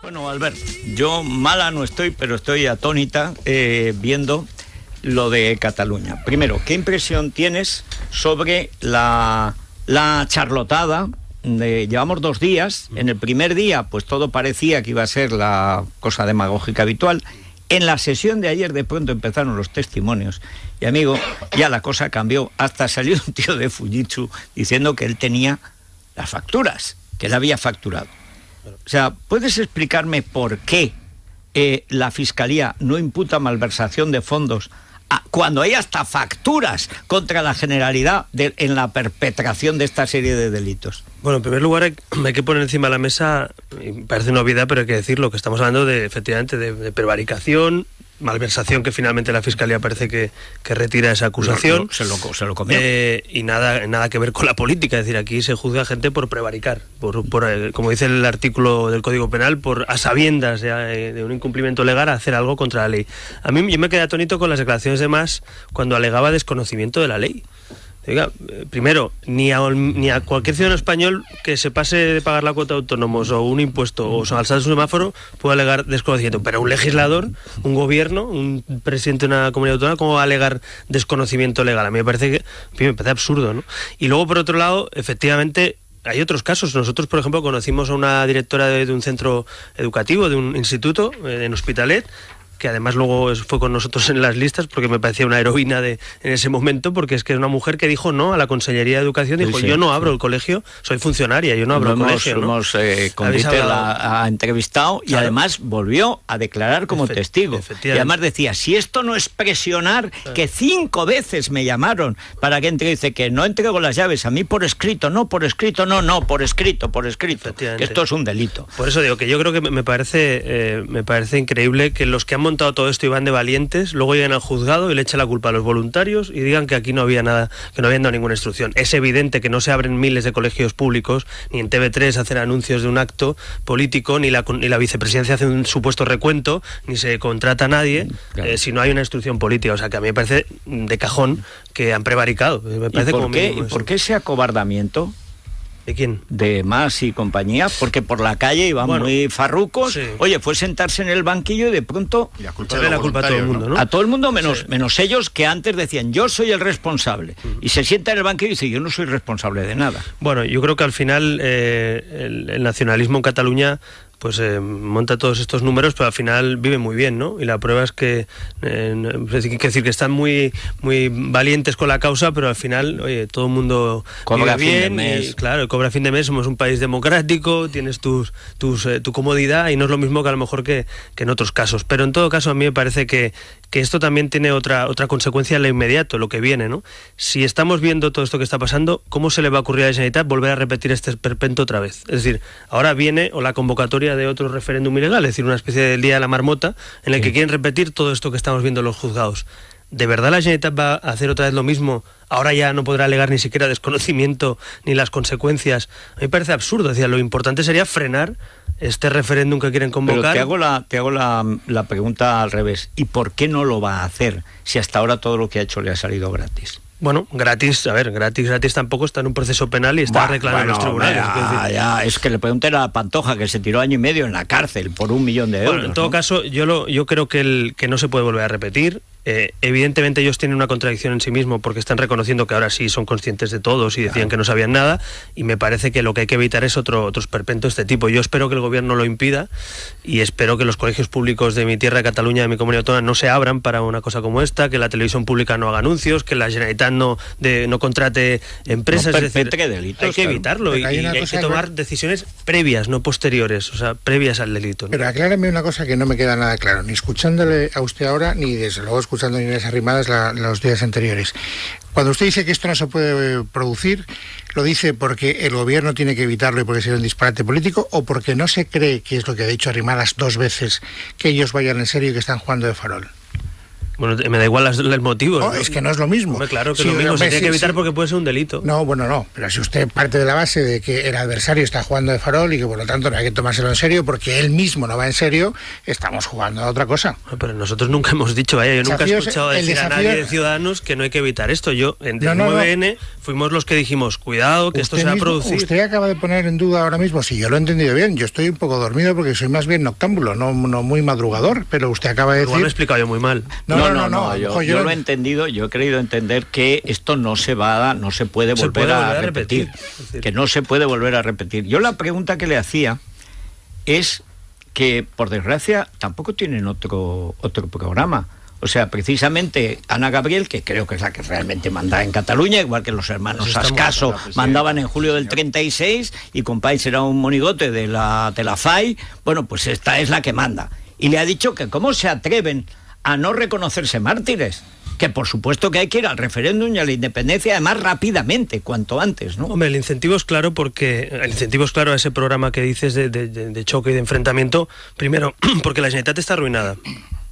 Bueno, Albert, yo mala no estoy, pero estoy atónita viendo lo de Cataluña. Primero, ¿qué impresión tienes sobre la charlotada? Llevamos 2 días. En el primer día, pues todo parecía que iba a ser la cosa demagógica habitual. En la sesión de ayer, de pronto empezaron los testimonios. Y, amigo, ya la cosa cambió. Hasta salió un tío de Fujitsu diciendo que él tenía las facturas, que él había facturado. O sea, ¿puedes explicarme por qué la Fiscalía no imputa malversación de fondos cuando hay hasta facturas contra la Generalidad en la perpetración de esta serie de delitos? Bueno, en primer lugar hay que poner encima de la mesa, y parece una obviedad, pero hay que decirlo, que estamos hablando efectivamente de prevaricación, malversación, que finalmente la Fiscalía parece que retira esa acusación. Se lo comió. Y nada que ver con la política. Es decir, aquí se juzga a gente por prevaricar, por como dice el artículo del Código Penal, por a sabiendas de un incumplimiento legal hacer algo contra la ley. Yo me quedé atónito con las declaraciones de Mas cuando alegaba desconocimiento de la ley. Oiga, primero, ni a cualquier ciudadano español que se pase de pagar la cuota de autónomos o un impuesto o saltar su semáforo puede alegar desconocimiento, pero un legislador, un gobierno, un presidente de una comunidad autónoma, ¿cómo va a alegar desconocimiento legal? A mí me parece absurdo, ¿no? Y luego, por otro lado, efectivamente, hay otros casos. Nosotros, por ejemplo, conocimos a una directora de un centro educativo, de un instituto en Hospitalet, que además luego fue con nosotros en las listas porque me parecía una heroína en ese momento, porque es que es una mujer que dijo no a la Consellería de Educación, dijo yo no abro el colegio, soy funcionaria, yo no abro el colegio. Ha entrevistado y además volvió a declarar como testigo. Y además decía, si esto no es presionar, que 5 veces me llamaron para que entre, dice que no entrego las llaves, a mí por escrito, por escrito, que esto es un delito. Por eso digo que yo creo que me parece increíble que los que han montado todo esto y van de valientes, luego lleguen al juzgado y le echen la culpa a los voluntarios y digan que aquí no había nada, que no habían dado ninguna instrucción. Es evidente que no se abren miles de colegios públicos, ni en TV3 hacen anuncios de un acto político, ni la vicepresidencia hace un supuesto recuento, ni se contrata a nadie, claro, si no hay una instrucción política. O sea, que a mí me parece de cajón que han prevaricado. Me parece ¿Y por qué ese acobardamiento? ¿De quién? De Mas y compañía, porque por la calle iban muy farrucos. Sí. Oye, fue sentarse en el banquillo y de pronto echarle la culpa a todo el mundo, ¿no? A todo el mundo menos ellos, que antes decían yo soy el responsable. Y se sienta en el banquillo y dice yo no soy responsable de nada. Bueno, yo creo que al final el nacionalismo en Cataluña pues monta todos estos números, pero al final vive muy bien, ¿no? Y la prueba es que hay que decir que están muy valientes con la causa, pero al final, oye, todo el mundo cobra vive bien, fin de mes. Y, claro, cobra fin de mes, somos un país democrático, tienes tu comodidad y no es lo mismo que a lo mejor que en otros casos. Pero en todo caso a mí me parece que esto también tiene otra consecuencia en lo inmediato, lo que viene, ¿no? Si estamos viendo todo esto que está pasando, ¿cómo se le va a ocurrir a la Generalitat volver a repetir este esperpento otra vez? Es decir, ahora viene la convocatoria de otro referéndum ilegal, es decir, una especie del Día de la Marmota, en el que quieren repetir todo esto que estamos viendo en los juzgados. ¿De verdad la Generalitat va a hacer otra vez lo mismo? Ahora ya no podrá alegar ni siquiera desconocimiento ni las consecuencias. A mí me parece absurdo. Decía, lo importante sería frenar este referéndum que quieren convocar. Pero te hago la pregunta al revés. ¿Y por qué no lo va a hacer si hasta ahora todo lo que ha hecho le ha salido gratis? Bueno, gratis tampoco, está en un proceso penal y está reclamando en los tribunales. Es que le pregunté a Pantoja, que se tiró 1 año y medio en la cárcel por 1 millón de euros. Bueno, en todo caso, yo creo que no se puede volver a repetir. Evidentemente ellos tienen una contradicción en sí mismos porque están reconociendo que ahora sí son conscientes de todos y decían que no sabían nada, y me parece que lo que hay que evitar es otro esperpento de este tipo. Yo espero que el gobierno lo impida y espero que los colegios públicos de mi tierra, de Cataluña, de mi comunidad autónoma, no se abran para una cosa como esta, que la televisión pública no haga anuncios, que la Generalitat no contrate empresas. No es decir, delitos, hay que evitarlo y hay que tomar decisiones previas, no posteriores, o sea, previas al delito, ¿no? Pero aclárame una cosa que no me queda nada claro, ni escuchándole a usted ahora, ni desde luego escuchando a Inés Arrimadas los días anteriores. Cuando usted dice que esto no se puede producir, ¿lo dice porque el gobierno tiene que evitarlo y porque sería un disparate político, o porque no se cree, que es lo que ha dicho Arrimadas 2 veces, que ellos vayan en serio y que están jugando de farol? Bueno, me da igual el motivo. No, es que no es lo mismo. Hombre, claro que sí, lo mismo, se tiene que evitar porque puede ser un delito. No, bueno, no, pero si usted parte de la base de que el adversario está jugando de farol y que por lo tanto no hay que tomárselo en serio porque él mismo no va en serio, estamos jugando a otra cosa. Pero nosotros nunca hemos dicho, yo nunca he escuchado decir a nadie de Ciudadanos que no hay que evitar esto. Yo, en el 9N, fuimos los que dijimos, cuidado, que esto se va a producir. Usted acaba de poner en duda ahora mismo, si yo lo he entendido bien, yo estoy un poco dormido porque soy más bien noctámbulo, no muy madrugador, pero usted acaba de decir... Igual lo he explicado yo muy mal. No, yo lo he entendido, yo he querido entender que esto no se puede volver a repetir. Que no se puede volver a repetir. Yo la pregunta que le hacía es que, por desgracia, tampoco tienen otro programa. O sea, precisamente Ana Gabriel, que creo que es la que realmente manda en Cataluña, igual que los hermanos Ascaso mandaban en julio del 36 y Companys era un monigote de la FAI, bueno, pues esta es la que manda. Y le ha dicho que cómo se atreven a no reconocerse mártires, que por supuesto que hay que ir al referéndum y a la independencia, además rápidamente, cuanto antes, ¿no? Hombre, el incentivo es claro a ese programa que dices de choque y de enfrentamiento, primero, porque la Generalitat está arruinada,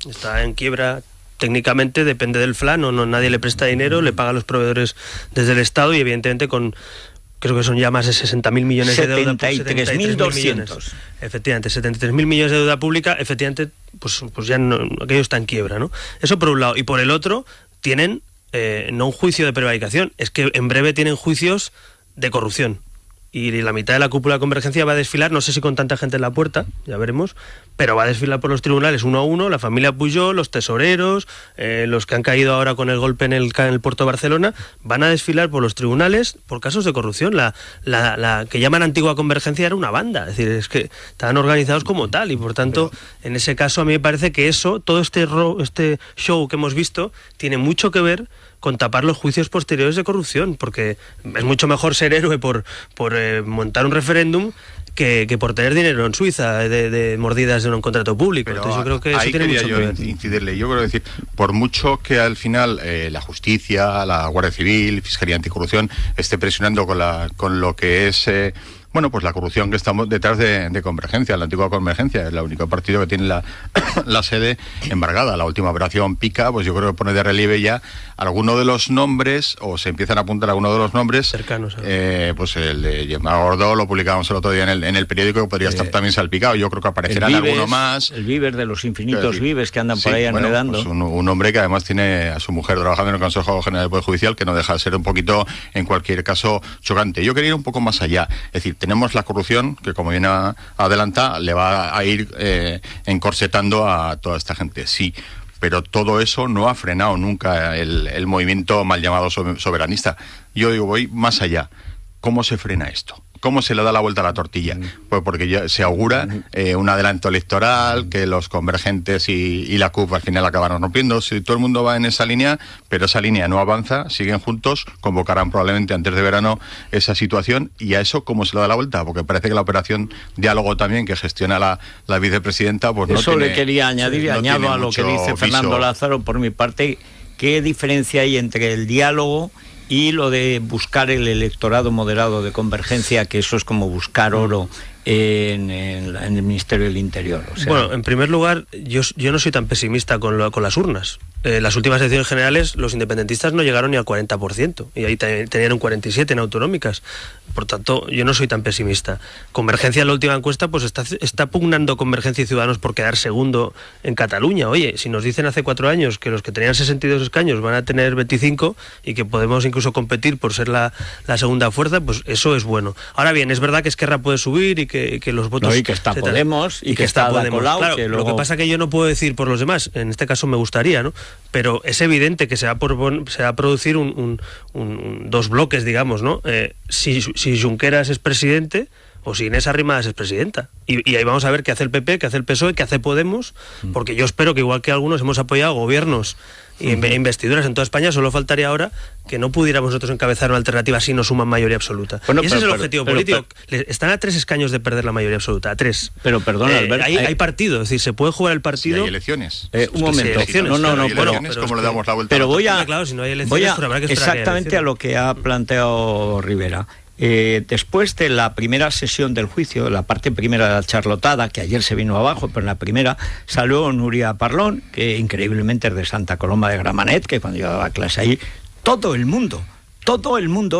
está en quiebra. Técnicamente depende del FLA, nadie le presta dinero, le paga a los proveedores desde el Estado y evidentemente creo que son ya más de 60.000 millones de deuda. 73.200. Efectivamente, 73.000 millones de deuda pública, efectivamente, pues ya aquello está en quiebra, ¿no? Eso por un lado. Y por el otro, tienen no un juicio de prevaricación, es que en breve tienen juicios de corrupción. Y la mitad de la cúpula de Convergencia va a desfilar, no sé si con tanta gente en la puerta, ya veremos, pero va a desfilar por los tribunales uno a uno, la familia Pujol, los tesoreros, los que han caído ahora con el golpe en el puerto de Barcelona, van a desfilar por los tribunales por casos de corrupción. La que llaman antigua Convergencia era una banda, es decir, es que estaban organizados como tal y por tanto, en ese caso a mí me parece que todo este show que hemos visto tiene mucho que ver con tapar los juicios posteriores de corrupción, porque es mucho mejor ser héroe por montar un referéndum que por tener dinero en Suiza de mordidas de un contrato público. Pero entonces yo creo que eso tiene mucho que ver. Incidirle. Yo creo decir, por mucho que al final la justicia, la Guardia Civil, Fiscalía Anticorrupción esté presionando con lo que es pues la corrupción que estamos detrás de Convergencia, la antigua Convergencia, es el único partido que tiene la sede embargada. La última operación Pica, pues yo creo que pone de relieve ya alguno de los nombres, o se empiezan a apuntar algunos de los nombres cercanos. Pues el de Gemma Gordó lo publicábamos el otro día en el periódico, que podría estar también salpicado. Yo creo que aparecerán alguno más. El Vives de los infinitos Vives que andan por ahí enredando. Pues un hombre que además tiene a su mujer trabajando en el Consejo General del Poder Judicial, que no deja de ser un poquito, en cualquier caso, chocante. Yo quería ir un poco más allá. Es decir, tenemos la corrupción, que como bien adelanta, le va a ir encorsetando a toda esta gente. Sí, pero todo eso no ha frenado nunca el movimiento mal llamado soberanista. Yo digo, voy más allá. ¿Cómo se frena esto? ¿Cómo se le da la vuelta a la tortilla? Pues porque ya se augura un adelanto electoral, que los convergentes y la CUP al final acabarán rompiendo. Si todo el mundo va en esa línea, pero esa línea no avanza, siguen juntos, convocarán probablemente antes de verano esa situación, y a eso ¿cómo se le da la vuelta? Porque parece que la operación diálogo también, que gestiona la vicepresidenta, pues eso no tiene... Eso le quería añadir, y añado a lo que dice Fernando Lázaro, por mi parte, ¿qué diferencia hay entre el diálogo y lo de buscar el electorado moderado de Convergencia, que eso es como buscar oro en el Ministerio del Interior? O sea, bueno, en primer lugar, yo no soy tan pesimista con las urnas. Las últimas elecciones generales, los independentistas no llegaron ni al 40%, y ahí tenían un 47% en autonómicas. Por tanto, yo no soy tan pesimista. Convergencia, en la última encuesta, pues está pugnando Convergencia y Ciudadanos por quedar segundo en Cataluña. Oye, si nos dicen hace 4 años que los que tenían 62 escaños van a tener 25 y que podemos incluso competir por ser la segunda fuerza, pues eso es bueno. Ahora bien, es verdad que Esquerra puede subir y que los votos... No, y que está Podemos, y que está Podemos. Claro, que luego... Lo que pasa es que yo no puedo decir por los demás, en este caso me gustaría, ¿no? Pero es evidente que se va a producir dos bloques, digamos, ¿no? Si Junqueras es presidente, o si Inés Arrimadas es presidenta. Y ahí vamos a ver qué hace el PP, qué hace el PSOE, qué hace Podemos, porque yo espero que igual que algunos hemos apoyado gobiernos e investiduras en toda España, solo faltaría ahora que no pudiéramos nosotros encabezar una alternativa si no suman mayoría absoluta. Bueno, y ese es el objetivo político. Están a 3 escaños de perder la mayoría absoluta, a 3. Pero perdona, Albert, hay partido, es decir, se puede jugar el partido. Si hay elecciones. Un momento. Elecciones, ¿cómo le damos la vuelta? Pero voy a, claro, si no hay elecciones, exactamente a lo que ha planteado Rivera. Después de la primera sesión del juicio, la parte primera de la charlotada, que ayer se vino abajo, pero en la primera salió Núria Parlon, que increíblemente es de Santa Coloma de Gramenet, que cuando yo daba clase ahí, todo el mundo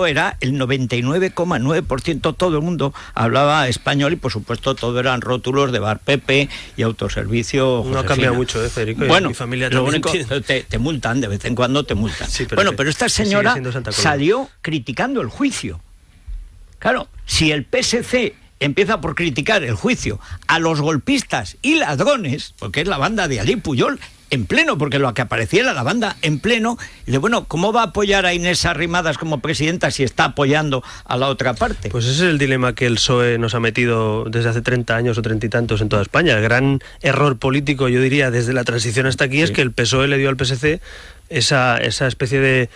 era el 99,9%, todo el mundo hablaba español y por supuesto todo eran rótulos de Bar Pepe y autoservicio Josefina. No ha cambiado mucho, Federico. Bueno, mi familia lo también único, te multan, de vez en cuando te multan. Sí, pero esta señora salió criticando el juicio. Claro, si el PSC empieza por criticar el juicio a los golpistas y ladrones, porque es la banda de Alí Puyol, en pleno, porque lo que aparecía era la banda en pleno, y de bueno, ¿cómo va a apoyar a Inés Arrimadas como presidenta si está apoyando a la otra parte? Pues ese es el dilema que el PSOE nos ha metido desde hace 30 años o 30 y tantos en toda España. El gran error político, yo diría, desde la transición hasta aquí, es que el PSOE le dio al PSC esa especie de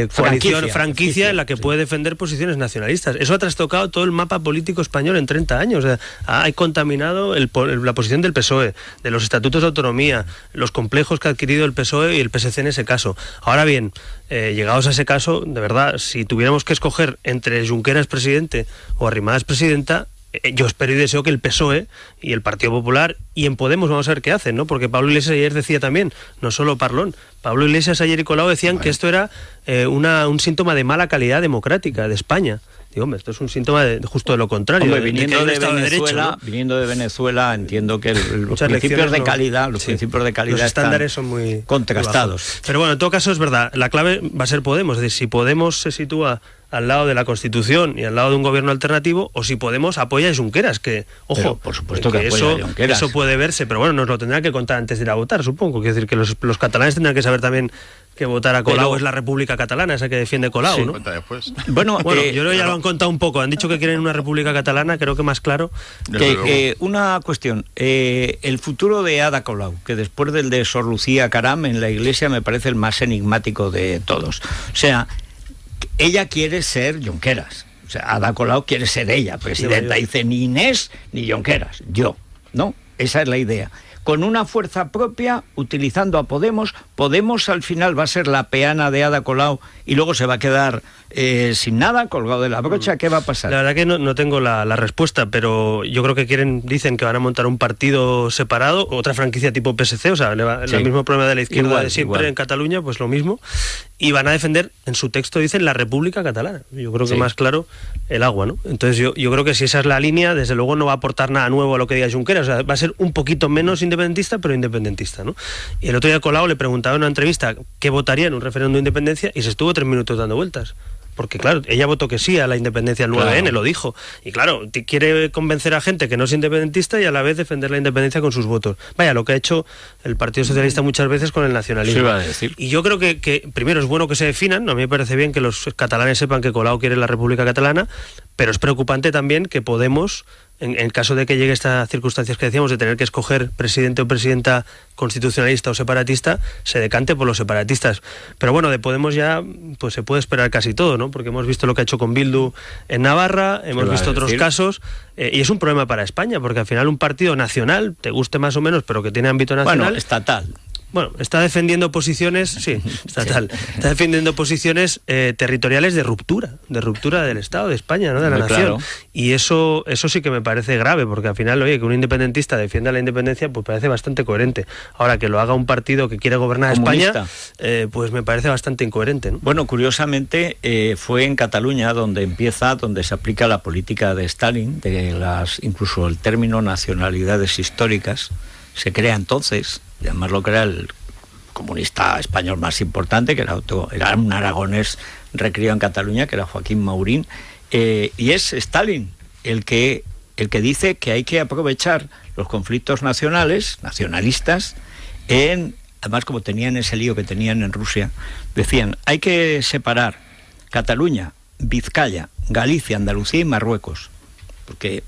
coalición, franquicia en la que puede defender posiciones nacionalistas. Eso ha trastocado todo el mapa político español en 30 años. O sea, ha contaminado la posición del PSOE, de los estatutos de autonomía, los complejos que ha adquirido el PSOE y el PSC en ese caso. Ahora bien, llegados a ese caso, de verdad, si tuviéramos que escoger entre Junqueras presidente o Arrimadas presidenta, yo espero y deseo que el PSOE y el Partido Popular y en Podemos vamos a ver qué hacen, ¿no? Porque Pablo Iglesias ayer decía también, no solo Parlón, Pablo Iglesias ayer y Colau decían que esto era un síntoma de mala calidad democrática de España. Digo, hombre, esto es un síntoma justo de lo contrario. Hombre, viniendo de Venezuela, entiendo que los principios de calidad, los estándares son muy contrastados. Muy pero bueno, en todo caso es verdad, la clave va a ser Podemos, es decir, si Podemos se sitúa al lado de la Constitución y al lado de un gobierno alternativo, o si Podemos apoya a Junqueras, que, ojo, pero por supuesto que eso puede verse, pero bueno, nos lo tendrá que contar antes de ir a votar, supongo. Quiero decir que los catalanes tendrán que saber también que votar a Colau es la República Catalana, esa que defiende Colau, sí, ¿no? Bueno, yo creo que ya lo han contado un poco. Han dicho que quieren una República Catalana, creo que más claro. Una cuestión, el futuro de Ada Colau, que después del de Sor Lucía Caram en la Iglesia me parece el más enigmático de todos. O sea, ella quiere ser Junqueras. O sea, Ada Colau quiere ser ella, presidenta. Dice, ni Inés ni Junqueras, yo, ¿no? Esa es la idea. Con una fuerza propia, utilizando a Podemos. Podemos al final va a ser la peana de Ada Colau y luego se va a quedar sin nada, colgado de la brocha. ¿Qué va a pasar? La verdad que no tengo la respuesta, pero yo creo que dicen que van a montar un partido separado, otra franquicia tipo PSC, o sea, el mismo problema de la izquierda de siempre en Cataluña, pues lo mismo, y van a defender, en su texto dicen, la República Catalana. Yo creo que más claro el agua, ¿no? Entonces yo creo que si esa es la línea, desde luego no va a aportar nada nuevo a lo que diga Junqueras, o sea, va a ser un poquito menos independentista, pero independentista, ¿no? Y el otro día Colau le preguntaba en una entrevista qué votaría en un referéndum de independencia y se estuvo 3 minutos dando vueltas. Porque claro, ella votó que sí a la independencia del 9N, lo dijo. Y claro, quiere convencer a gente que no es independentista y a la vez defender la independencia con sus votos. Vaya, lo que ha hecho el Partido Socialista muchas veces con el nacionalismo. Sí, iba a decir. Y yo creo que primero es bueno que se definan. A mí me parece bien que los catalanes sepan que Colau quiere la República Catalana, pero es preocupante también que Podemos, en caso de que llegue estas circunstancias que decíamos de tener que escoger presidente o presidenta constitucionalista o separatista, se decante por los separatistas. Pero bueno, de Podemos ya pues se puede esperar casi todo, ¿no? Porque hemos visto lo que ha hecho con Bildu en Navarra, hemos visto otros casos, y es un problema para España, porque al final un partido nacional, te guste más o menos, pero que tiene ámbito nacional... Bueno, estatal. Bueno, está defendiendo posiciones, estatal, está defendiendo posiciones territoriales de ruptura del Estado de España, ¿no? De la nación. Claro. Y eso sí que me parece grave, porque al final, oye, que un independentista defienda la independencia, pues parece bastante coherente. Ahora, que lo haga un partido que quiere gobernar España, pues me parece bastante incoherente, ¿no? Bueno, curiosamente, fue en Cataluña donde se aplica la política de Stalin, incluso el término nacionalidades históricas, se crea entonces. Y además lo que era el comunista español más importante, que era un aragonés recriado en Cataluña, que era Joaquín Maurín, y es Stalin el que dice que hay que aprovechar los conflictos nacionalistas, además como tenían ese lío que tenían en Rusia, decían, hay que separar Cataluña, Vizcaya, Galicia, Andalucía y Marruecos, porque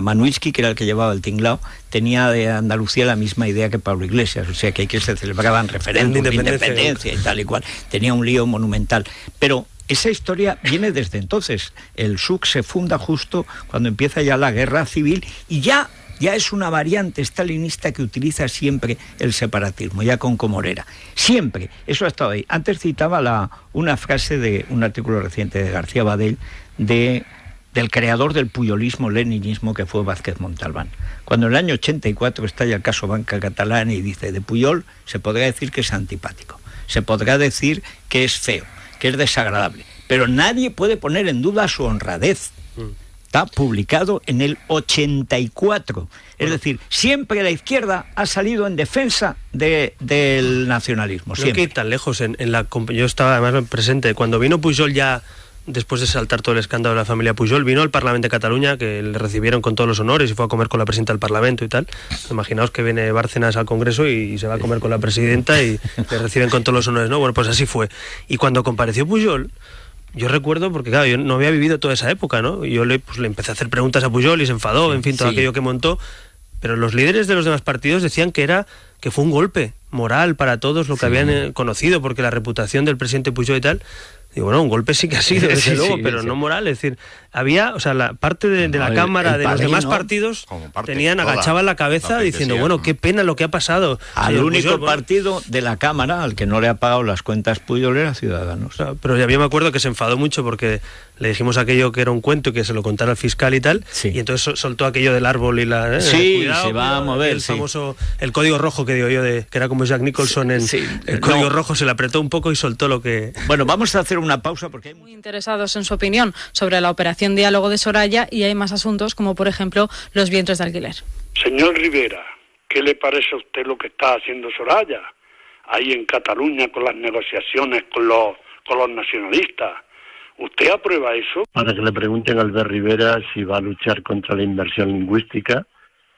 Manuilsky, que era el que llevaba el tinglao, tenía de Andalucía la misma idea que Pablo Iglesias, o sea que se celebraban referéndums de independencia y tal y cual, tenía un lío monumental, pero esa historia viene desde entonces. El SUC se funda justo cuando empieza ya la guerra civil y ya ya es una variante stalinista que utiliza siempre el separatismo, ya con Comorera. Siempre, eso ha estado ahí. Antes citaba una frase de un artículo reciente de García Badell, del creador del puyolismo-leninismo, que fue Vázquez Montalbán. Cuando en el año 84 estalla el caso Banca Catalana y dice, de Pujol se podrá decir que es antipático, se podrá decir que es feo, que es desagradable, pero nadie puede poner en duda su honradez. Está publicado en el 84. Es decir, siempre la izquierda ha salido en defensa del nacionalismo. No hay que ir tan lejos. Yo estaba además presente cuando vino Pujol, ya después de saltar todo el escándalo de la familia Pujol, vino al Parlamento de Cataluña, que le recibieron con todos los honores y fue a comer con la presidenta del Parlamento y tal. Imaginaos que viene Bárcenas al Congreso y se va a comer con la presidenta y le reciben con todos los honores, ¿no? Bueno, pues así fue. Y cuando compareció Pujol, yo recuerdo, porque claro, yo no había vivido toda esa época, ¿no? Yo le empecé a hacer preguntas a Pujol y se enfadó, en fin, todo aquello que montó. Pero los líderes de los demás partidos decían que fue un golpe moral para todos lo que habían conocido, porque la reputación del presidente Pujol y tal. Y bueno, un golpe sí que ha sido, desde luego, pero no moral. Es decir, había, o sea, la parte de la Cámara, de los demás partidos, agachaban la cabeza diciendo, bueno, qué pena lo que ha pasado. Al único partido de la Cámara al que no le ha pagado las cuentas Pujol era Ciudadanos. Pero ya me acuerdo que se enfadó mucho porque le dijimos aquello que era un cuento y que se lo contara al fiscal y tal, y entonces soltó aquello del árbol y la... cuidado, se va a mover, el famoso, el código rojo que digo yo, que era como Jack Nicholson el código rojo, se le apretó un poco y soltó lo que... Bueno, vamos a hacer una pausa porque hay muy interesados en su opinión sobre la operación Diálogo de Soraya, y hay más asuntos como por ejemplo los vientres de alquiler. Señor Rivera, ¿qué le parece a usted lo que está haciendo Soraya ahí en Cataluña con las negociaciones con los nacionalistas? ¿Usted aprueba eso? Para que le pregunten a Albert Rivera si va a luchar contra la inmersión lingüística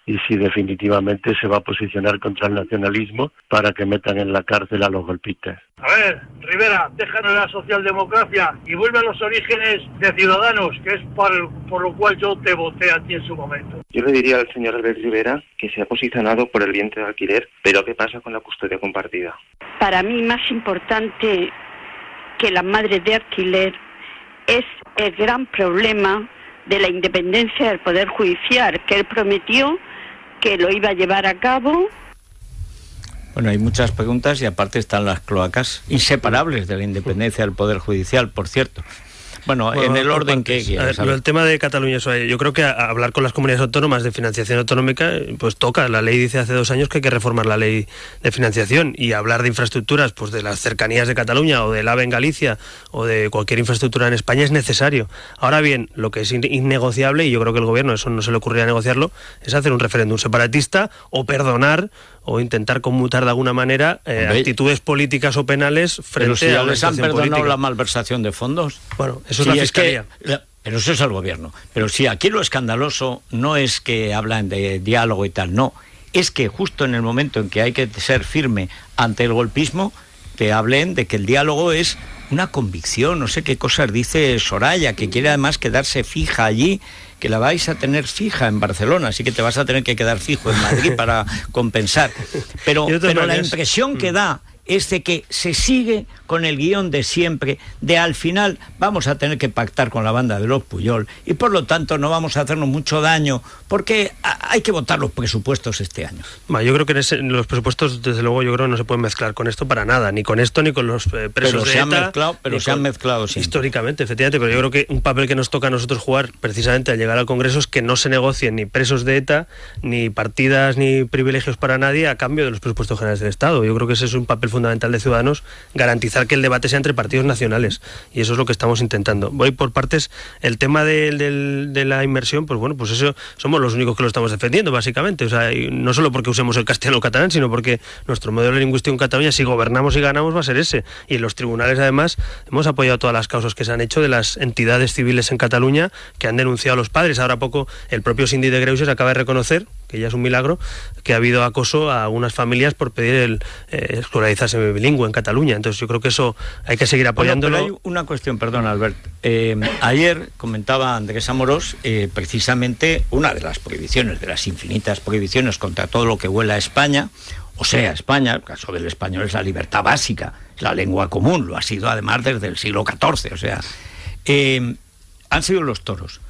y si definitivamente se va a posicionar contra el nacionalismo para que metan en la cárcel a los golpistas. A ver, Rivera, déjanos la socialdemocracia y vuelve a los orígenes de Ciudadanos, que es por lo cual yo te voté a ti en su momento. Yo le diría al señor Albert Rivera que se ha posicionado por el vientre de alquiler, pero ¿qué pasa con la custodia compartida? Para mí, más importante que las madres de alquiler es el gran problema de la independencia del Poder Judicial, que él prometió que lo iba a llevar a cabo. Bueno, hay muchas preguntas y aparte están las cloacas, inseparables de la independencia del Poder Judicial, por cierto. Bueno, en el orden que quieras. El tema de Cataluña, yo creo que hablar con las comunidades autónomas de financiación autonómica, pues toca. La ley dice hace 2 años que hay que reformar la ley de financiación, y hablar de infraestructuras, pues de las cercanías de Cataluña o del AVE en Galicia o de cualquier infraestructura en España es necesario. Ahora bien, lo que es innegociable, y yo creo que el gobierno eso no se le ocurriría negociarlo, es hacer un referéndum separatista o perdonar o intentar conmutar de alguna manera actitudes políticas o penales frente a la les han perdonado la malversación de fondos. Bueno, eso es la Fiscalía. Pero eso es el gobierno. Pero sí, aquí lo escandaloso no es que hablan de diálogo y tal, no. Es que justo en el momento en que hay que ser firme ante el golpismo, te hablen de que el diálogo es una convicción, no sé qué cosas dice Soraya, que quiere además quedarse fija allí, que la vais a tener fija en Barcelona, así que te vas a tener que quedar fijo en Madrid para compensar. Pero la impresión que da es de que se sigue con el guión de siempre, de al final vamos a tener que pactar con la banda de los Pujol y por lo tanto no vamos a hacernos mucho daño porque hay que votar los presupuestos este año. Yo creo que en los presupuestos, desde luego, yo creo que no se pueden mezclar con esto para nada, ni con esto ni con los presos de ETA. Se han mezclado sí. Históricamente, efectivamente, pero yo creo que un papel que nos toca a nosotros jugar precisamente al llegar al Congreso es que no se negocien ni presos de ETA, ni partidas, ni privilegios para nadie a cambio de los presupuestos generales del Estado. Yo creo que ese es un papel fundamental de Ciudadanos, garantizar que el debate sea entre partidos nacionales, y eso es lo que estamos intentando. Voy por partes. El tema de la inmersión, pues bueno, pues eso somos los únicos que lo estamos defendiendo, básicamente. O sea, no solo porque usemos el castellano o catalán, sino porque nuestro modelo lingüístico en Cataluña, si gobernamos y ganamos, va a ser ese. Y en los tribunales, además, hemos apoyado todas las causas que se han hecho de las entidades civiles en Cataluña que han denunciado a los padres. Ahora poco, el propio Síndic de Greuges acaba de reconocer, que ya es un milagro, que ha habido acoso a algunas familias por pedir el escolarizarse bilingüe en Cataluña. Entonces yo creo que eso hay que seguir apoyándolo. Pero hay una cuestión, perdón, Albert. Ayer comentaba Andrés Amorós precisamente una de las prohibiciones, de las infinitas prohibiciones contra todo lo que huela a España, o sea, España, el caso del español es la libertad básica, es la lengua común, lo ha sido además desde el siglo XIV, o sea, han sido los toros.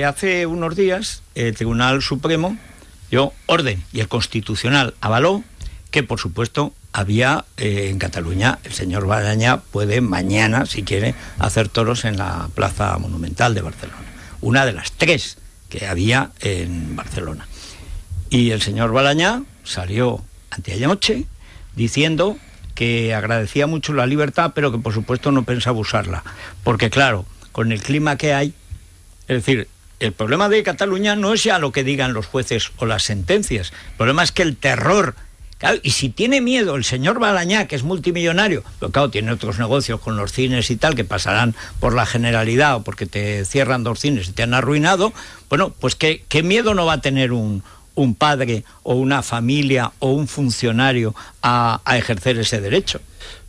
Hace unos días el Tribunal Supremo dio orden y el Constitucional avaló que, por supuesto, había en Cataluña, el señor Balañá puede mañana, si quiere, hacer toros en la Plaza Monumental de Barcelona, una de las 3 que había en Barcelona. Y el señor Balañá salió anteanoche diciendo que agradecía mucho la libertad, pero que por supuesto no pensaba usarla, porque claro, con el clima que hay, es decir, el problema de Cataluña no es ya lo que digan los jueces o las sentencias, el problema es que el terror, claro, y si tiene miedo el señor Balañá, que es multimillonario, pero claro, tiene otros negocios con los cines y tal, que pasarán por la Generalidad o porque te cierran 2 cines y te han arruinado, bueno, pues ¿qué miedo no va a tener un padre o una familia o un funcionario a ejercer ese derecho?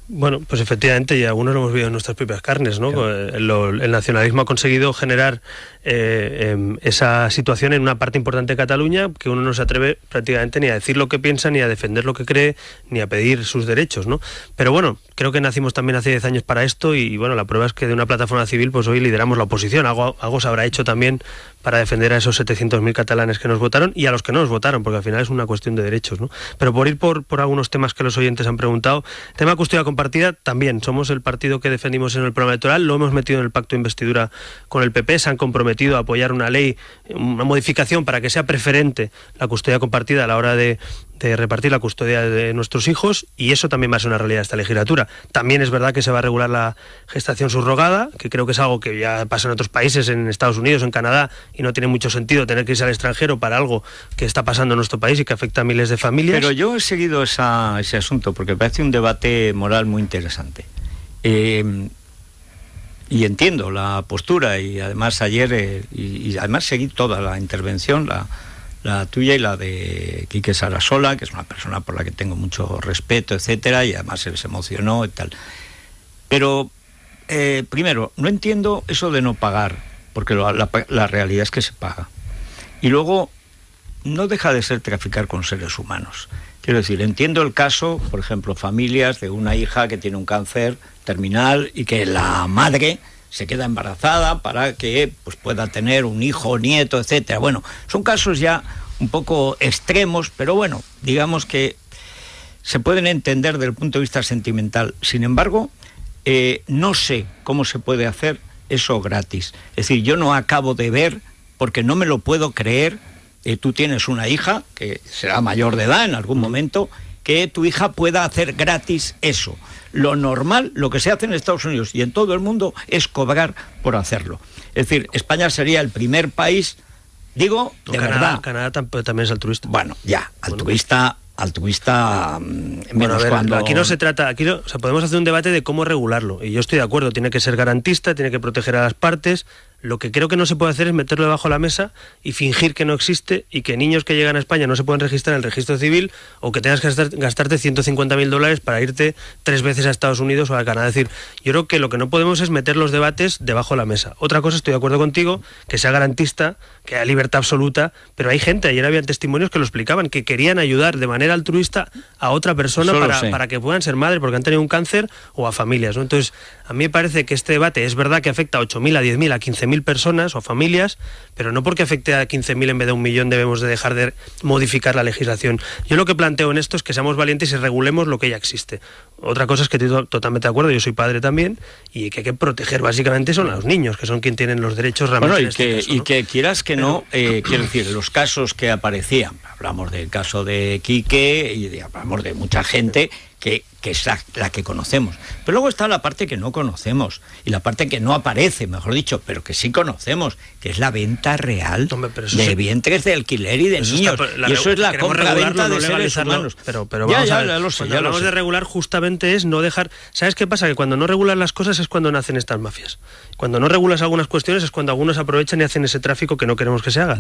Bueno, pues efectivamente, y algunos lo hemos visto en nuestras propias carnes, ¿no? Claro. El nacionalismo ha conseguido generar esa situación en una parte importante de Cataluña, que uno no se atreve prácticamente ni a decir lo que piensa, ni a defender lo que cree, ni a pedir sus derechos, ¿no? Pero bueno, creo que nacimos también hace 10 años para esto, y bueno, la prueba es que de una plataforma civil, pues hoy lideramos la oposición. Algo se habrá hecho también para defender a esos 700.000 catalanes que nos votaron y a los que no nos votaron, porque al final es una cuestión de derechos, ¿no? Pero por ir por algunos temas que los oyentes han preguntado, tema custodia compartida, también somos el partido que defendimos en el programa electoral, lo hemos metido en el pacto de investidura con el PP, se han comprometido a apoyar una ley, una modificación para que sea preferente la custodia compartida a la hora de repartir la custodia de nuestros hijos, y eso también va a ser una realidad esta legislatura. También es verdad que se va a regular la gestación subrogada, que creo que es algo que ya pasa en otros países, en Estados Unidos, en Canadá, y no tiene mucho sentido tener que irse al extranjero para algo que está pasando en nuestro país y que afecta a miles de familias. Pero yo he seguido ese asunto porque me parece un debate moral muy interesante. Y entiendo la postura, y además ayer, y además seguí toda la intervención, la tuya y la de Quique Sarasola, que es una persona por la que tengo mucho respeto, etcétera, y además él se emocionó y tal. Pero, primero, no entiendo eso de no pagar, porque la realidad es que se paga. Y luego, no deja de ser traficar con seres humanos. Quiero decir, entiendo el caso, por ejemplo, familias de una hija que tiene un cáncer terminal y que la madre se queda embarazada para que pues pueda tener un hijo o nieto, etcétera. Bueno, son casos ya un poco extremos, pero bueno, digamos que se pueden entender desde el punto de vista sentimental. Sin embargo, no sé cómo se puede hacer eso gratis. Es decir, yo no acabo de ver, porque no me lo puedo creer, tú tienes una hija que será mayor de edad en algún momento, que tu hija pueda hacer gratis eso. Lo normal, lo que se hace en Estados Unidos y en todo el mundo, es cobrar por hacerlo. Es decir, España sería el primer país, digo, de verdad. Canadá también es altruista. Bueno, ya, altruista menos bueno, a ver, cuando... Aquí no se trata, o sea, podemos hacer un debate de cómo regularlo, y yo estoy de acuerdo, tiene que ser garantista, tiene que proteger a las partes. Lo que creo que no se puede hacer es meterlo debajo de la mesa y fingir que no existe, y que niños que llegan a España no se pueden registrar en el registro civil, o que tengas que gastarte $150.000 para irte 3 veces a Estados Unidos o a Canadá. Es decir, yo creo que lo que no podemos es meter los debates debajo de la mesa. Otra cosa, estoy de acuerdo contigo, que sea garantista, que haya libertad absoluta, pero hay gente, ayer había testimonios que lo explicaban, que querían ayudar de manera altruista a otra persona para que puedan ser madres porque han tenido un cáncer, o a familias, ¿no? Entonces, a mí me parece que este debate es verdad que afecta a 8.000, a 10.000, a 15.000 personas o familias, pero no porque afecte a 15.000 en vez de 1 millón debemos de dejar de modificar la legislación. Yo lo que planteo en esto es que seamos valientes y regulemos lo que ya existe. Otra cosa es que estoy totalmente de acuerdo, yo soy padre también, y que hay que proteger básicamente son a los niños, que son quienes tienen los derechos realmente. Bueno, y que quieras que no, quiero decir, los casos que aparecían, hablamos del caso de Quique y hablamos de mucha gente que es la que conocemos. Pero luego está la parte que no conocemos, y la parte que no aparece, mejor dicho, pero que sí conocemos, que es la venta real de vientres de alquiler y de niños. Y eso es la compra-venta de seres humanos. Pero vamos a ver, cuando hablamos de regular, justamente es no dejar... ¿Sabes qué pasa? Que cuando no regulas las cosas es cuando nacen estas mafias. Cuando no regulas algunas cuestiones es cuando algunos aprovechan y hacen ese tráfico que no queremos que se haga.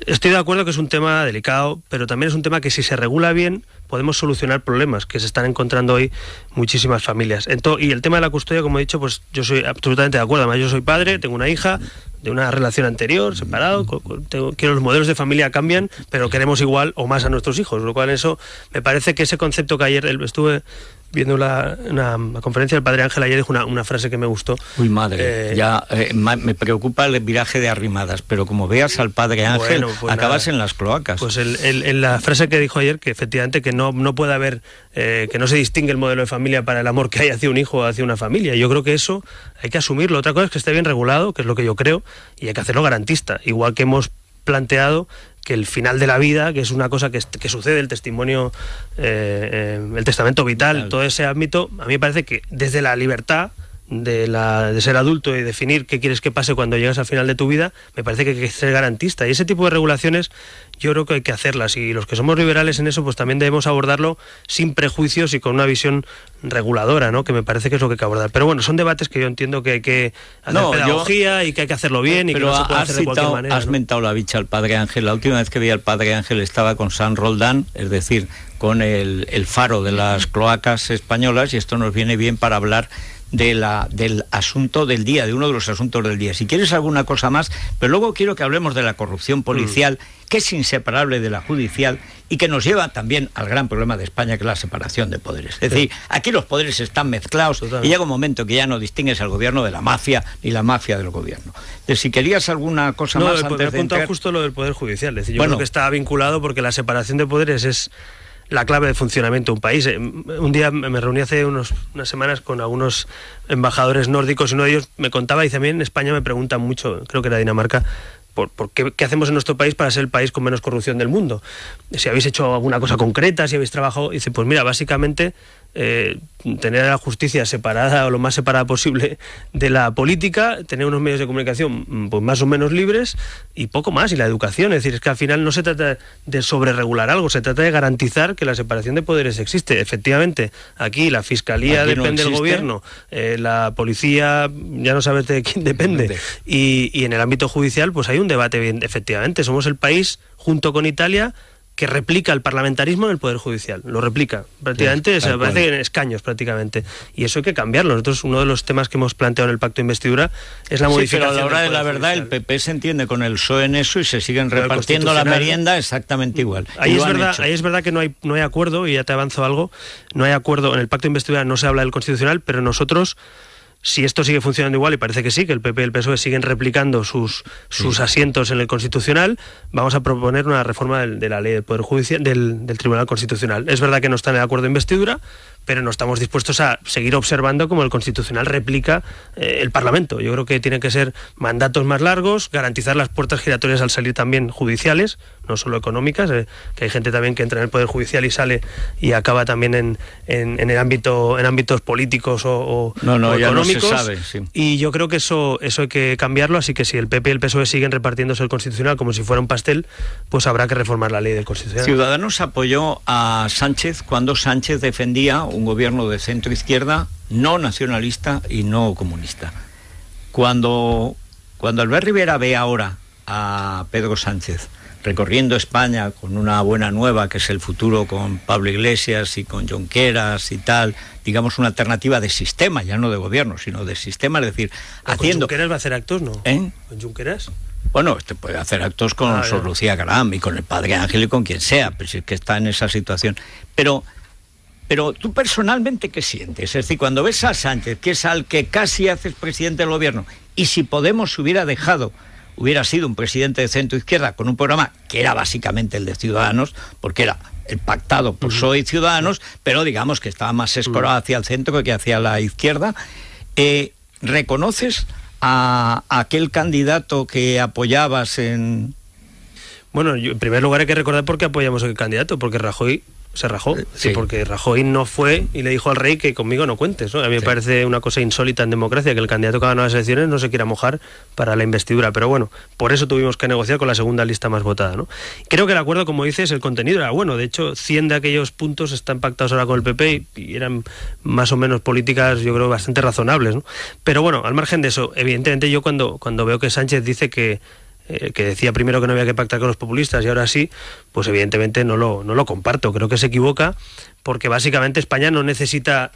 Estoy de acuerdo que es un tema delicado, pero también es un tema que, si se regula bien, podemos solucionar problemas que se están encontrando hoy muchísimas familias. Y el tema de la custodia, como he dicho, pues yo soy absolutamente de acuerdo. Además, yo soy padre, tengo una hija de una relación anterior, separado, que los modelos de familia cambian, pero queremos igual o más a nuestros hijos, lo cual eso me parece que ese concepto que ayer estuve viendo una conferencia del padre Ángel ayer, dijo una frase que me gustó. Uy, madre, me preocupa el viraje de Arrimadas, pero como veas al padre Ángel, pues acabas en las cloacas. Pues en la frase que dijo ayer, que efectivamente que no puede haber, que no se distingue el modelo de familia para el amor que hay hacia un hijo o hacia una familia. Yo creo que eso hay que asumirlo. Otra cosa es que esté bien regulado, que es lo que yo creo, y hay que hacerlo garantista. Igual que hemos planteado que el final de la vida, que es una cosa que sucede, el testimonio, el testamento vital, todo ese ámbito, a mí me parece que desde la libertad de ser adulto y definir qué quieres que pase cuando llegas al final de tu vida, me parece que hay que ser garantista. Y ese tipo de regulaciones yo creo que hay que hacerlas. Y los que somos liberales en eso, pues también debemos abordarlo sin prejuicios y con una visión reguladora, ¿no? Que me parece que es lo que hay que abordar. Pero bueno, son debates que yo entiendo que hay que hacer pedagogía y que hay que hacerlo bien y que no se puede hacer de cualquier manera. Has mentado la bicha al padre Ángel. La última vez que vi al padre Ángel estaba con San Roldán, es decir, con el faro de las cloacas españolas, y esto nos viene bien para hablar del asunto del día, de uno de los asuntos del día. Si quieres alguna cosa más, pero luego quiero que hablemos de la corrupción policial, que es inseparable de la judicial y que nos lleva también al gran problema de España, que es la separación de poderes. Es decir, aquí los poderes están mezclados y llega un momento que ya no distingues al gobierno de la mafia ni la mafia del gobierno. Entonces, si querías alguna cosa más antes de entrar... Me he apuntado justo lo del Poder Judicial. Es decir, yo creo que está vinculado porque la separación de poderes es la clave de funcionamiento de un país. Un día me reuní hace unas semanas con algunos embajadores nórdicos y uno de ellos me contaba, y también en España me preguntan mucho, creo que era Dinamarca, por qué hacemos en nuestro país para ser el país con menos corrupción del mundo. Si habéis hecho alguna cosa concreta, si habéis trabajado, y dice, pues mira, básicamente tener a la justicia separada o lo más separada posible de la política, tener unos medios de comunicación pues más o menos libres y poco más, y la educación. Es decir, es que al final no se trata de sobreregular algo, se trata de garantizar que la separación de poderes existe. Efectivamente, aquí la fiscalía depende del gobierno, la policía ya no sabes de quién depende, y en el ámbito judicial pues hay un debate bien. Efectivamente, somos el país, junto con Italia, que replica el parlamentarismo en el Poder Judicial. Lo replica, prácticamente, se parece en escaños, prácticamente. Y eso hay que cambiarlo. Nosotros, uno de los temas que hemos planteado en el Pacto de Investidura es la modificación. Pero a la hora de la verdad, el PP se entiende con el PSOE en eso y se siguen repartiendo la merienda exactamente igual. Ahí es verdad que no hay acuerdo, y ya te avanzo algo, no hay acuerdo. En el Pacto de Investidura no se habla del Constitucional, pero nosotros, si esto sigue funcionando igual, y parece que sí, que el PP y el PSOE siguen replicando sus asientos en el Constitucional, vamos a proponer una reforma de la ley del Poder Judicial, del Tribunal Constitucional. Es verdad que no está en el acuerdo de investidura, pero no estamos dispuestos a seguir observando cómo el Constitucional replica el Parlamento. Yo creo que tienen que ser mandatos más largos, garantizar las puertas giratorias al salir también judiciales, no solo económicas, que hay gente también que entra en el Poder Judicial y sale y acaba también en el ámbito, en ámbitos políticos o económicos. No se sabe, sí. Y yo creo que eso hay que cambiarlo, así que si el PP y el PSOE siguen repartiéndose el Constitucional como si fuera un pastel, pues habrá que reformar la ley del Constitucional. Ciudadanos apoyó a Sánchez cuando Sánchez defendía un gobierno de centro-izquierda, no nacionalista y no comunista. Cuando Albert Rivera ve ahora a Pedro Sánchez recorriendo España con una buena nueva, que es el futuro con Pablo Iglesias y con Junqueras y tal, digamos una alternativa de sistema, ya no de gobierno, sino de sistema, es decir, haciendo... ¿Con Junqueras va a hacer actos, no? ¿Con Junqueras? Bueno, puede hacer actos con Sor Lucía Caram y con el padre Ángel y con quien sea, pero si es que está en esa situación. Pero tú personalmente, ¿qué sientes? Es decir, cuando ves a Sánchez, que es al que casi haces presidente del gobierno, y si Podemos hubiera sido un presidente de centro-izquierda con un programa que era básicamente el de Ciudadanos, porque era el pactado por PSOE y Ciudadanos, pero digamos que estaba más escorado hacia el centro que hacia la izquierda, ¿reconoces a aquel candidato que apoyabas en...? Bueno, en primer lugar hay que recordar por qué apoyamos a aquel candidato, porque Rajoy se rajó, sí, porque Rajoy no fue y le dijo al rey que conmigo no cuentes, ¿no? A mí me parece una cosa insólita en democracia que el candidato que ha ganado las elecciones no se quiera mojar para la investidura, pero bueno, por eso tuvimos que negociar con la segunda lista más votada, ¿no? Creo que el acuerdo, como dices, el contenido era bueno, de hecho 100 de aquellos puntos están pactados ahora con el PP y eran más o menos políticas, yo creo, bastante razonables, ¿no? Pero bueno, al margen de eso, evidentemente yo cuando veo que Sánchez dice que que decía primero que no había que pactar con los populistas y ahora sí, pues evidentemente no lo comparto. Creo que se equivoca, porque básicamente España no necesita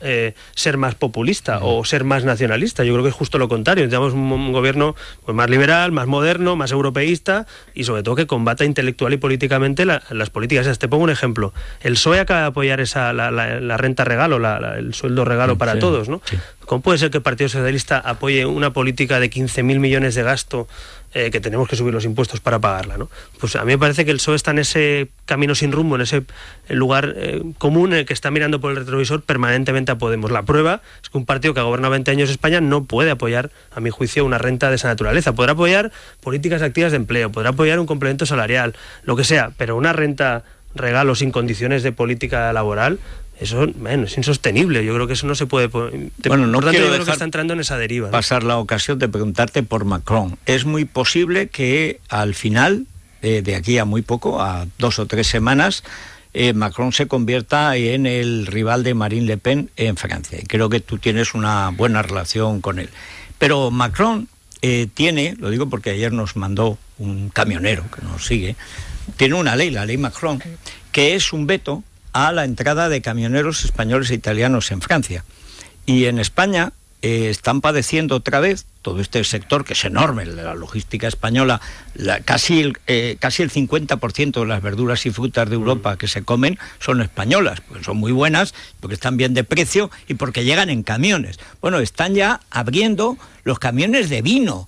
ser más populista o ser más nacionalista. Yo creo que es justo lo contrario. Necesitamos un gobierno pues más liberal, más moderno, más europeísta y sobre todo que combata intelectual y políticamente las políticas. Te pongo un ejemplo. El PSOE acaba de apoyar la renta regalo, el sueldo regalo para todos, ¿no? Sí. ¿Cómo puede ser que el Partido Socialista apoye una política de 15.000 millones de gasto que tenemos que subir los impuestos para pagarla, ¿no? Pues a mí me parece que el PSOE está en ese camino sin rumbo, en ese lugar común en el que está mirando por el retrovisor permanentemente a Podemos. La prueba es que un partido que ha gobernado 20 años España no puede apoyar, a mi juicio, una renta de esa naturaleza. Podrá apoyar políticas activas de empleo, podrá apoyar un complemento salarial, lo que sea, pero una renta regalo sin condiciones de política laboral, eso es insostenible. Yo creo que eso no se puede. Bueno, no quiero dejar que está entrando en esa deriva, ¿no? Pasar la ocasión de preguntarte por Macron. Es muy posible que al final, de aquí a muy poco, a 2 o 3 semanas, Macron se convierta en el rival de Marine Le Pen en Francia. Y creo que tú tienes una buena relación con él. Pero Macron tiene, lo digo porque ayer nos mandó un camionero que nos sigue, tiene una ley, la ley Macron, que es un veto a la entrada de camioneros españoles e italianos en Francia. Y en España están padeciendo otra vez todo este sector que es enorme, la logística española, casi el 50% de las verduras y frutas de Europa que se comen son españolas, porque son muy buenas, porque están bien de precio y porque llegan en camiones. Bueno, están ya abriendo los camiones de vino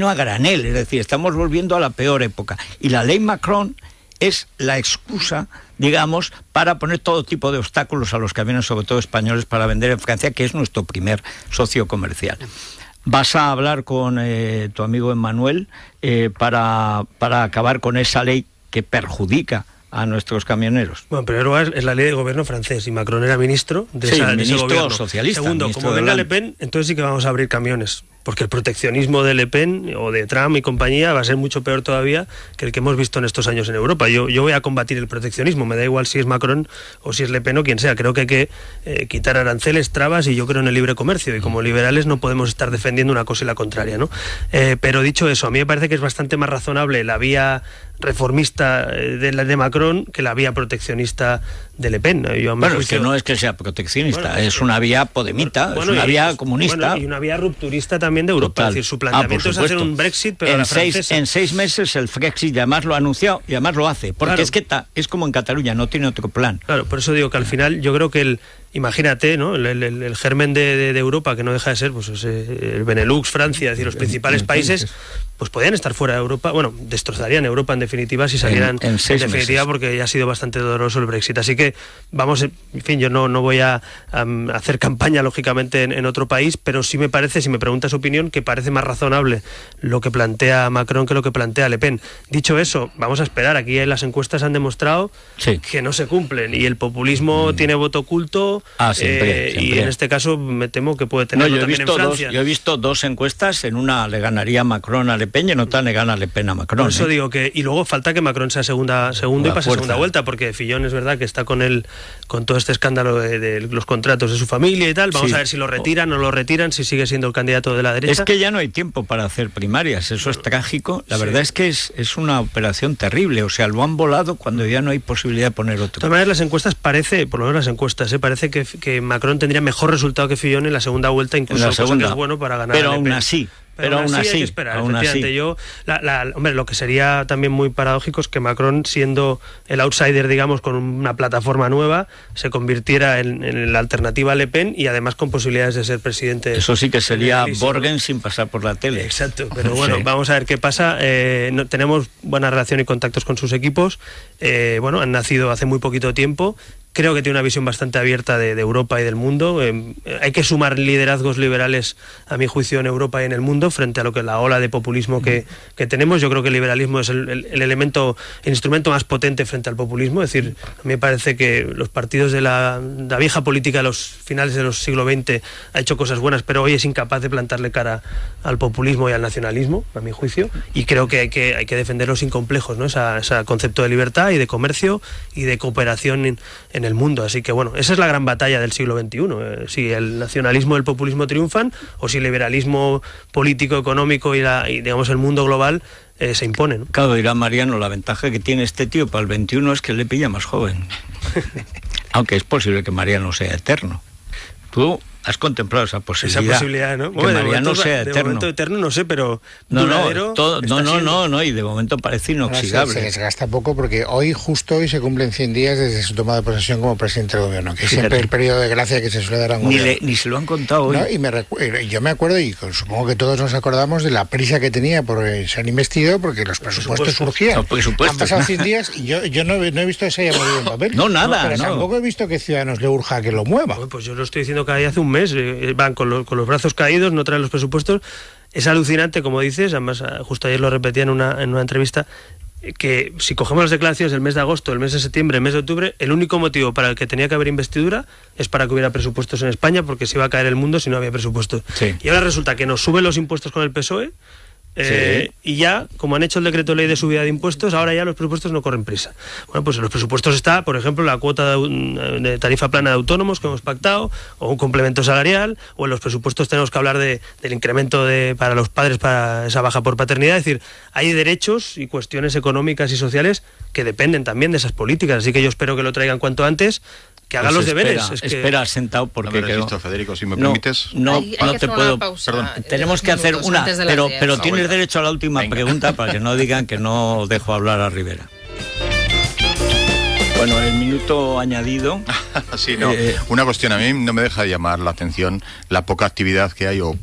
a granel, es decir, estamos volviendo a la peor época. Y la ley Macron es la excusa, digamos, para poner todo tipo de obstáculos a los camiones, sobre todo españoles, para vender en Francia, que es nuestro primer socio comercial. ¿Vas a hablar con tu amigo Emmanuel para acabar con esa ley que perjudica a nuestros camioneros? Bueno, primero es la ley de gobierno francés y Macron era ministro de ese gobierno. Socialista. Segundo, como venga Le Pen, entonces sí que vamos a abrir camiones, porque el proteccionismo de Le Pen o de Trump y compañía va a ser mucho peor todavía que el que hemos visto en estos años en Europa. Yo voy a combatir el proteccionismo, me da igual si es Macron o si es Le Pen o quien sea. Creo que hay que quitar aranceles, trabas, y yo creo en el libre comercio, y como liberales no podemos estar defendiendo una cosa y la contraria, ¿no? Pero dicho eso, a mí me parece que es bastante más razonable la vía reformista de Macron que la vía proteccionista de Le Pen. Bueno, es que no es que sea proteccionista, es una vía podemita, es una vía comunista. Y una vía rupturista también de Europa. Total. Es decir, su planteamiento es hacer un Brexit, pero en 6 meses el Brexit, y además lo ha anunciado, y además lo hace, porque es que es como en Cataluña, no tiene otro plan. Claro, por eso digo que al final yo creo que imagínate, ¿no? El germen de Europa, que no deja de ser pues el Benelux, Francia, es decir, los principales países, pues podían estar fuera de Europa, bueno, destrozarían Europa en definitiva si salieran en definitiva meses. Porque ya ha sido bastante doloroso el Brexit. Así que vamos, en fin, yo no voy a hacer campaña lógicamente en otro país, pero sí me parece, si me preguntas su opinión, que parece más razonable lo que plantea Macron que lo que plantea Le Pen. Dicho eso, vamos a esperar. Aquí las encuestas han demostrado que no se cumplen y el populismo tiene voto oculto. Siempre. Y en este caso me temo que puede tenerlo también en Francia. Yo he visto 2 encuestas, en una le ganaría Macron a Le Pen y en otra le gana Le Pen a Macron. Por eso digo que, y luego falta que Macron sea segundo y pase segunda vuelta, porque Fillon es verdad que está con todo este escándalo de los contratos de su familia y tal. Vamos a ver si lo retiran o no lo retiran, si sigue siendo el candidato de la derecha. Es que ya no hay tiempo para hacer primarias, eso es trágico. La verdad es que es una operación terrible, o sea, lo han volado cuando ya no hay posibilidad de poner otro. De todas maneras, las encuestas por lo menos las encuestas, parece que Macron tendría mejor resultado que Fillon en la segunda vuelta, incluso, cosa que es bueno para ganar. Pero aún así. Pero aún así hay que esperar, efectivamente. Hombre, lo que sería también muy paradójico es que Macron, siendo el outsider, digamos, con una plataforma nueva, se convirtiera en la alternativa a Le Pen y además con posibilidades de ser presidente. Eso sí que sería Borgen sin pasar por la tele. Exacto, pero bueno, vamos a ver qué pasa. Tenemos buena relación y contactos con sus equipos. Han nacido hace muy poquito tiempo. Creo que tiene una visión bastante abierta de Europa y del mundo. Hay que sumar liderazgos liberales, a mi juicio, en Europa y en el mundo, frente a la ola de populismo que tenemos. Yo creo que el liberalismo es el instrumento más potente frente al populismo. Es decir, a mí me parece que los partidos de la vieja política de los finales del siglo XX ha hecho cosas buenas, pero hoy es incapaz de plantarle cara al populismo y al nacionalismo, a mi juicio. Y creo que hay que defenderlo sin complejos, ¿no? Ese concepto de libertad y de comercio y de cooperación en el mundo. Así que bueno, esa es la gran batalla del siglo XXI. Si el nacionalismo y el populismo triunfan o si el liberalismo político, económico y digamos el mundo global se impone, ¿no? Claro, dirá Mariano, la ventaja que tiene este tío para el 21 es que le pilla más joven. Aunque es posible que Mariano sea eterno. Tú has contemplado esa posibilidad. Esa posibilidad, ¿no? Que Mariano sea eterno. De momento eterno no sé, pero duradero. No, y de momento parece inoxidable. Se desgasta poco porque justo hoy se cumplen 100 días desde su toma de posesión como presidente del gobierno, que es siempre el periodo de gracia que se suele dar a un gobierno. Ni se lo han contado hoy. ¿No? Y yo me acuerdo, y supongo que todos nos acordamos de la prisa que tenía por ser investido, porque los presupuestos surgían. Han pasado 100 días y yo no he visto que se haya movido un papel. No, nada. Pero tampoco he visto que Ciudadanos le urja que lo mueva. Pues yo lo estoy diciendo cada día hace un mes. Van con los brazos caídos, no traen los presupuestos. Es alucinante, como dices, además justo ayer lo repetía en una entrevista, que si cogemos las declaraciones del mes de agosto, el mes de septiembre, el mes de octubre, el único motivo para el que tenía que haber investidura es para que hubiera presupuestos en España, porque se iba a caer el mundo si no había presupuestos. Sí. Y ahora resulta que nos suben los impuestos con el PSOE, y ya, como han hecho el decreto ley de subida de impuestos, ahora ya los presupuestos no corren prisa. Bueno, pues en los presupuestos está, por ejemplo, la cuota de tarifa plana de autónomos que hemos pactado, o un complemento salarial, o en los presupuestos tenemos que hablar del incremento para los padres para esa baja por paternidad. Es decir, hay derechos y cuestiones económicas y sociales que dependen también de esas políticas, así que yo espero que lo traigan cuanto antes, que hagan los deberes. Espera sentado porque Federico, si me permites. No te puedo. Perdón, tenemos que hacer una, pero tienes derecho a la última pregunta para que no digan que no dejo hablar a Rivera. Bueno, el minuto añadido. Sí, no. Una cuestión, a mí no me deja de llamar la atención la poca actividad que hay o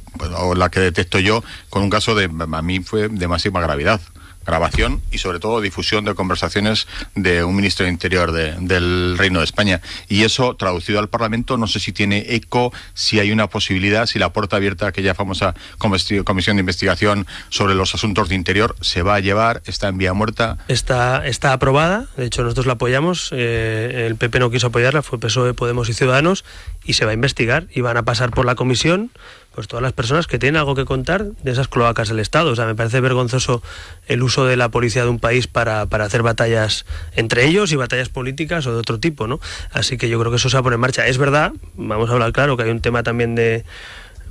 la que detecto yo con un caso a mí fue de máxima gravedad. Grabación y sobre todo difusión de conversaciones de un ministro de Interior del Reino de España, y eso traducido al Parlamento no sé si tiene eco, si hay una posibilidad, si la puerta abierta a aquella famosa comisión de investigación sobre los asuntos de Interior se va a llevar, está en vía muerta. Está aprobada, de hecho nosotros la apoyamos, el PP no quiso apoyarla, fue PSOE, Podemos y Ciudadanos, y se va a investigar y van a pasar por la comisión pues todas las personas que tienen algo que contar de esas cloacas del Estado. O sea, me parece vergonzoso el uso de la policía de un país para hacer batallas entre ellos y batallas políticas o de otro tipo, ¿no? Así que yo creo que eso se va a poner en marcha. Es verdad, vamos a hablar claro, que hay un tema también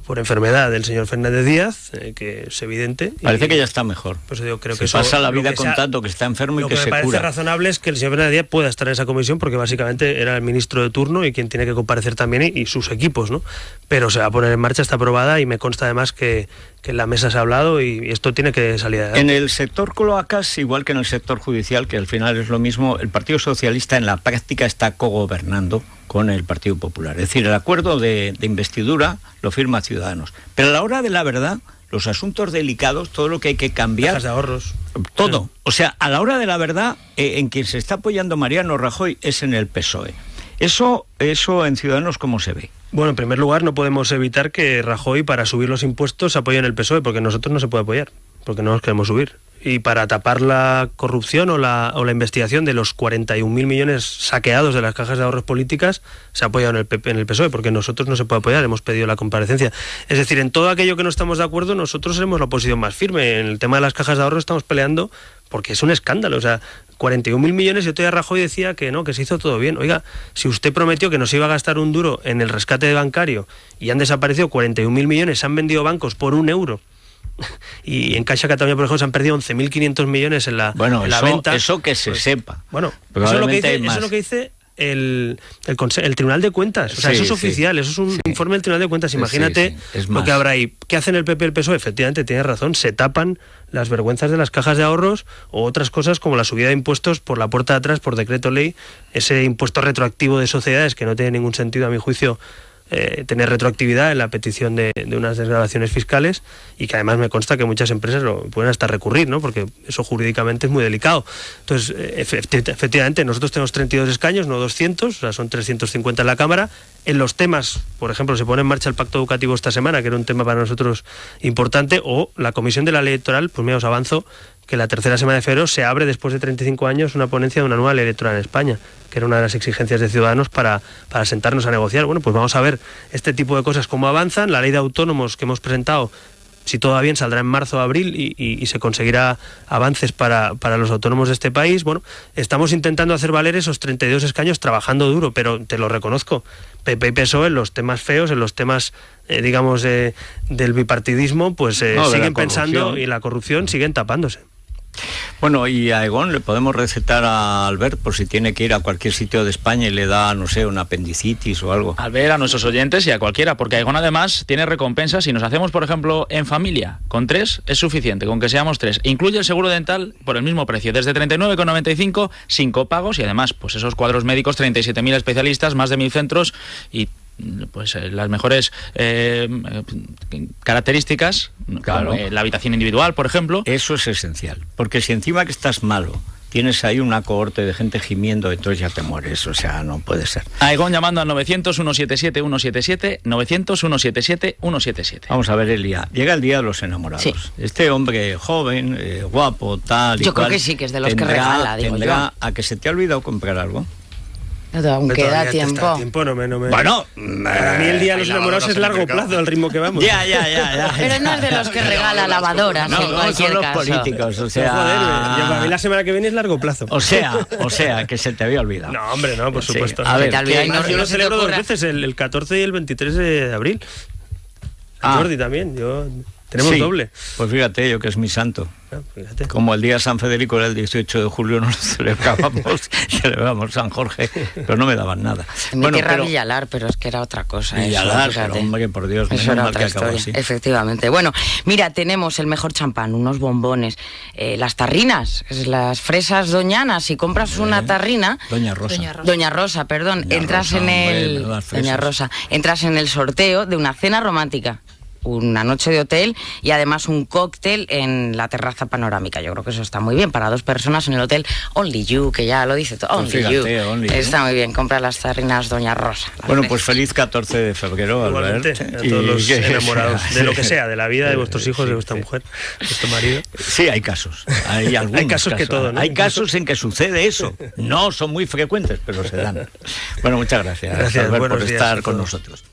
por enfermedad del señor Fernández Díaz, que es evidente. Parece que ya está mejor. Pues yo creo que pasa la vida contando que está enfermo y que se cura. Lo que me parece razonable es que el señor Fernández Díaz pueda estar en esa comisión, porque básicamente era el ministro de turno y quien tiene que comparecer también, y sus equipos, ¿no? Pero se va a poner en marcha, está aprobada, y me consta además que en la mesa se ha hablado y esto tiene que salir adelante. En el sector cloacas, igual que en el sector judicial, que al final es lo mismo, el Partido Socialista en la práctica está cogobernando con el Partido Popular. Es decir, el acuerdo de investidura lo firma Ciudadanos. Pero a la hora de la verdad, los asuntos delicados, todo lo que hay que cambiar... Cajas de ahorros. Todo. O sea, a la hora de la verdad, en quien se está apoyando Mariano Rajoy es en el PSOE. Eso en Ciudadanos, ¿cómo se ve? Bueno, en primer lugar, no podemos evitar que Rajoy, para subir los impuestos, apoye en el PSOE, porque nosotros no se puede apoyar, porque no los queremos subir. Y para tapar la corrupción o la investigación de los 41.000 millones saqueados de las cajas de ahorros políticas, se ha apoyado en el PSOE, porque nosotros no se puede apoyar, hemos pedido la comparecencia. Es decir, en todo aquello que no estamos de acuerdo, nosotros seremos la oposición más firme. En el tema de las cajas de ahorros estamos peleando porque es un escándalo. O sea, 41.000 millones, y todavía Rajoy decía que no, que se hizo todo bien. Oiga, si usted prometió que no se iba a gastar un duro en el rescate bancario y han desaparecido 41.000 millones, se han vendido bancos por €1, y en Caixa Cataluña, por ejemplo, se han perdido 11.500 millones en la venta. Eso que se sepa. Bueno, eso es lo que dice el Tribunal de Cuentas. O sea, eso es oficial, eso es un informe del Tribunal de Cuentas. Imagínate lo que habrá ahí. ¿Qué hacen el PP y el PSOE? Efectivamente, tienes razón, se tapan las vergüenzas de las cajas de ahorros o otras cosas como la subida de impuestos por la puerta de atrás, por decreto ley, ese impuesto retroactivo de sociedades que no tiene ningún sentido, a mi juicio, tener retroactividad en la petición de unas desgravaciones fiscales, y que además me consta que muchas empresas lo pueden hasta recurrir, ¿no? Porque eso jurídicamente es muy delicado. Entonces, efectivamente, nosotros tenemos 32 escaños, no 200, o sea, son 350 en la Cámara. En los temas, por ejemplo, se pone en marcha el pacto educativo esta semana, que era un tema para nosotros importante, o la comisión de la ley electoral. Pues mira, os avanzo que la tercera semana de febrero se abre, después de 35 años, una ponencia de una nueva ley electoral en España, que era una de las exigencias de Ciudadanos para sentarnos a negociar. Bueno, pues vamos a ver este tipo de cosas cómo avanzan. La ley de autónomos que hemos presentado, si todo va bien, saldrá en marzo o abril y se conseguirá avances para los autónomos de este país. Bueno, estamos intentando hacer valer esos 32 escaños trabajando duro, pero te lo reconozco, PP y PSOE en los temas feos, en los temas, digamos, del bipartidismo, pues siguen pensando, y la corrupción siguen tapándose. Bueno, y a Egon le podemos recetar a Albert por si tiene que ir a cualquier sitio de España y le da, no sé, una apendicitis o algo. Albert, a nuestros oyentes y a cualquiera, porque Egon además tiene recompensas. Si nos hacemos, por ejemplo, en familia, con 3 es suficiente, con que seamos 3. Incluye el seguro dental por el mismo precio, desde 39,95, sin copagos, y además, pues esos cuadros médicos, 37.000 especialistas, más de 1.000 centros y pues las mejores características, claro. La habitación individual, por ejemplo. Eso es esencial, porque si encima que estás malo tienes ahí una cohorte de gente gimiendo, entonces ya te mueres, o sea, no puede ser. A Egon llamando al 900-177-177, 900-177-177. Vamos a ver, Elia, llega el día de los enamorados. Sí. Este hombre joven, guapo, tal y yo cual, creo que sí, que es de los que regala, digo yo. ¿A que se te ha olvidado comprar algo? Aunque da tiempo. No me... Bueno, para mí el día de los enamorados es largo plazo, al ritmo que vamos. Ya. Pero no es de los que regala lavadoras, en cualquier son los caso. Políticos, o sea... Joder, para mí la semana que viene es largo plazo. O sea, que se te había olvidado. No, hombre, no, por supuesto. A ver, yo lo celebro 2 veces, el 14 y el 23 de abril. Jordi también, tenemos doble. Pues fíjate, yo que es mi santo. Fíjate. Como el día de San Federico era el 18 de julio, no lo celebrábamos San Jorge, pero no me daban nada. Mi tierra Villalar, pero es que era otra cosa. Villalar, pero hombre, por Dios, eso era otra historia, así. Efectivamente. Bueno, mira, tenemos el mejor champán, unos bombones, las tarrinas, las fresas doñanas. Si compras una tarrina... Doña Rosa, entras en el sorteo de una cena romántica, una noche de hotel y además un cóctel en la terraza panorámica. Yo creo que eso está muy bien para 2 personas en el hotel Only You, que ya lo dice todo. Only You. Está muy bien, compra las tarrinas Doña Rosa. Bueno, pues feliz 14 de febrero, Albert. A todos los enamorados, de lo que sea, de la vida, de vuestros hijos, de vuestra mujer, de vuestro marido. Sí, hay casos. Hay algunos casos que todo, ¿no? Hay casos en que sucede eso. No son muy frecuentes, pero se dan. Bueno, muchas gracias Albert, por estar con nosotros.